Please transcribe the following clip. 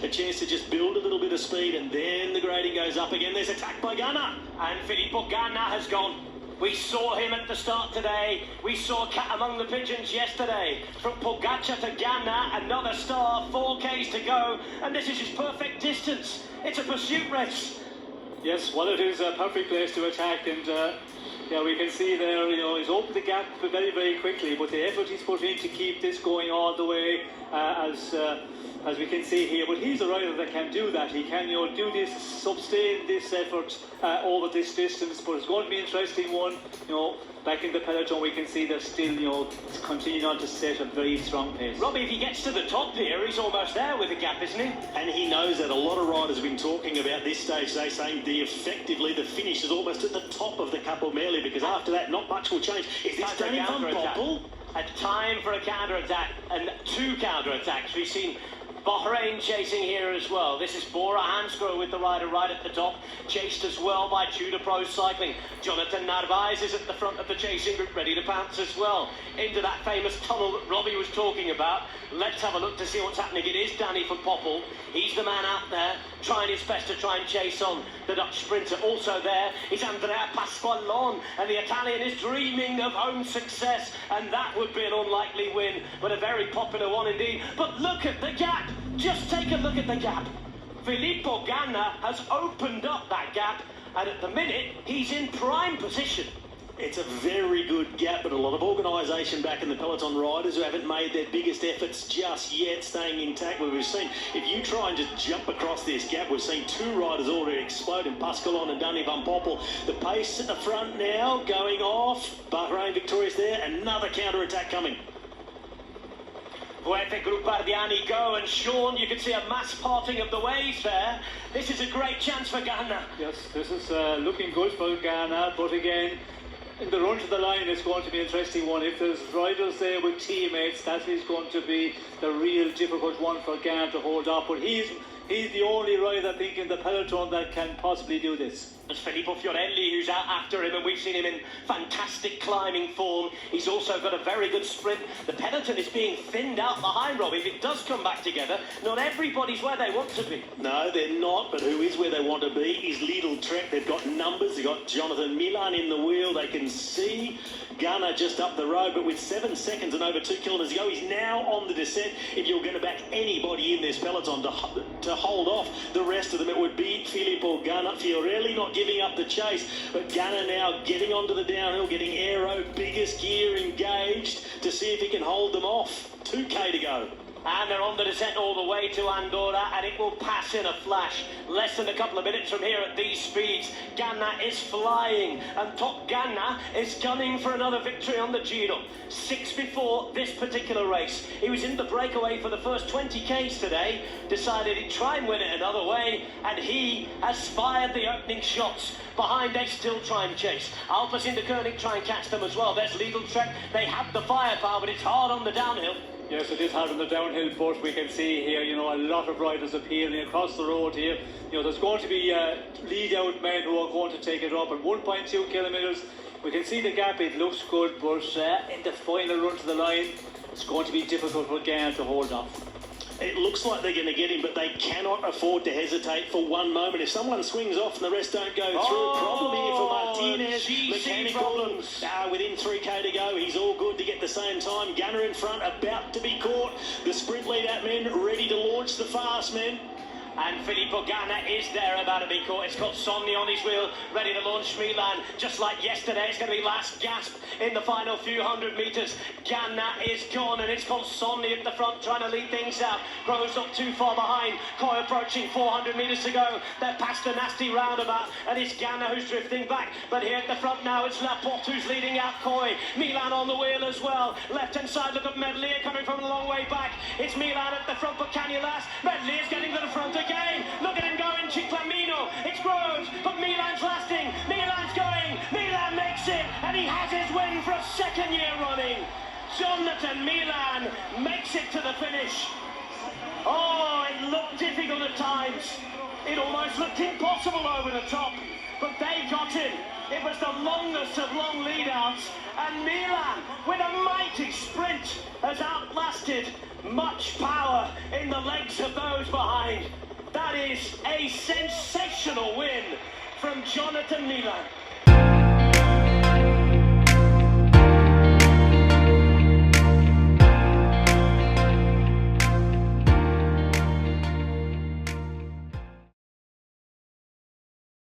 a chance to just build a little bit of speed, and then the grading goes up again. There's attack by Ganna. And Filippo Ganna has gone. We saw him at the start today. We saw Cat among the pigeons yesterday. From Pogacar to Ganna, another star, 4Ks to go, and this is his perfect distance. It's a pursuit race. Yes, well, it is a perfect place to attack, and yeah, we can see there, he's opened the gap very, very quickly, but the effort he's put in to keep this going all the way, as we can see here. But he's a rider that can do that. He can, do this, sustain this effort over this distance. But it's going to be an interesting one. Back in the peloton, we can see they're still, continuing on to set a very strong pace. Robbie, if he gets to the top here, he's almost there with the gap, isn't he? And he knows that. A lot of riders have been talking about this stage. They're saying effectively the finish is almost at the top of the Capomeli, because after that, not much will change. Is this Danny Van Poppel? A time for a counter-attack, and 2 counter-attacks. We've seen Bahrain chasing here as well. This is Bora Hansgrohe with the rider right at the top, chased as well by Tudor Pro Cycling. Jonathan Narvaez is at the front of the chasing group, ready to pounce as well into that famous tunnel that Robbie was talking about. Let's have a look to see what's happening. It is Danny Van Poppel. He's the man out there trying his best to try and chase on the Dutch sprinter. Also there is Andrea Pasqualon, and the Italian is dreaming of home success, and that would be an unlikely win, but a very popular one indeed. But look at the gap. Just take a look at the gap. Filippo Ganna has opened up that gap, and at the minute, he's in prime position. It's a very good gap, but a lot of organisation back in the peloton. Riders who haven't made their biggest efforts just yet, staying intact. We've seen, if you try and just jump across this gap, we've seen 2 riders already explode in Pasqualon and Danny Van Poppel. The pace at the front now going off. Bahrain victorious there. Another counter-attack coming. Fuete Gruppardiani go, and Sean, you can see a mass parting of the waves there. This is a great chance for Ganna. Yes, this is looking good for Ganna, but again, in the run to the line, it's going to be an interesting one. If there's riders there with teammates, that is going to be the real difficult one for Ganna to hold up. But he's the only rider, I think, in the peloton that can possibly do this. There's Filippo Fiorelli, who's out after him, and we've seen him in fantastic climbing form. He's also got a very good sprint. The peloton is being thinned out behind, Robbie. If it does come back together, not everybody's where they want to be. No, they're not, but who is where they want to be is Lidl Trek. They've got numbers. They've got Jonathan Milan in the wheel. They can see Ganna just up the road, but with 7 seconds and over 2 kilometres to go, he's now on the descent. If you're going to back anybody in this peloton to hold off the rest of them, it would be Filippo Ganna. Fiorelli not giving up the chase, but Ganna now getting onto the downhill, getting aero, biggest gear engaged to see if he can hold them off. 2K to go. And they're on the descent all the way to Andorra, and it will pass in a flash. Less than a couple of minutes from here at these speeds. Ganna is flying, and Top Ganna is gunning for another victory on the Giro. 6 before this particular race. He was in the breakaway for the first 20Ks today, decided he'd try and win it another way, and he has fired the opening shots. Behind, they still try and chase. Alpes into Koenig try and catch them as well. There's Lidl Trek. They have the firepower, but it's hard on the downhill. Yes, it is hard on the downhill, but we can see here, a lot of riders appearing across the road here. There's going to be lead-out men who are going to take it up at 1.2 kilometres. We can see the gap, it looks good, but in the final run to the line, it's going to be difficult for Ganna to hold off. It looks like they're going to get him, but they cannot afford to hesitate for one moment. If someone swings off and the rest don't go through, problem here for Martinez. Mechanical within 3K to go. He's all good to get the same time. Ganna in front, about to be caught. The sprint lead-out men ready to launch the fast men. And Filippo Ganna is there, about to be caught. It's got Somni on his wheel, ready to launch Milan. Just like yesterday, it's going to be last gasp in the final few hundred metres. Ganna is gone, and it's got Somni at the front, trying to lead things out. Groves not too far behind. Coy approaching 400 metres to go. They're past a nasty roundabout, and it's Ganna who's drifting back. But here at the front now, it's Laporte who's leading out Coy. Milan on the wheel as well. Left-hand side, look at Medley coming from a long way back. It's Milan at the front, but can you last? Medley is getting to the front again. Look at him going, Ciclamino. It's Groves, but Milan's lasting. Milan's going. Milan makes it, and he has his win for a 2nd year running. Jonathan Milan makes it to the finish. Oh, it looked difficult at times. It almost looked impossible over the top, but they got him. It was the longest of long lead-outs, and Milan, with a mighty sprint, has outlasted invested much power in the legs of those behind. That is a sensational win from Jonathan Milan.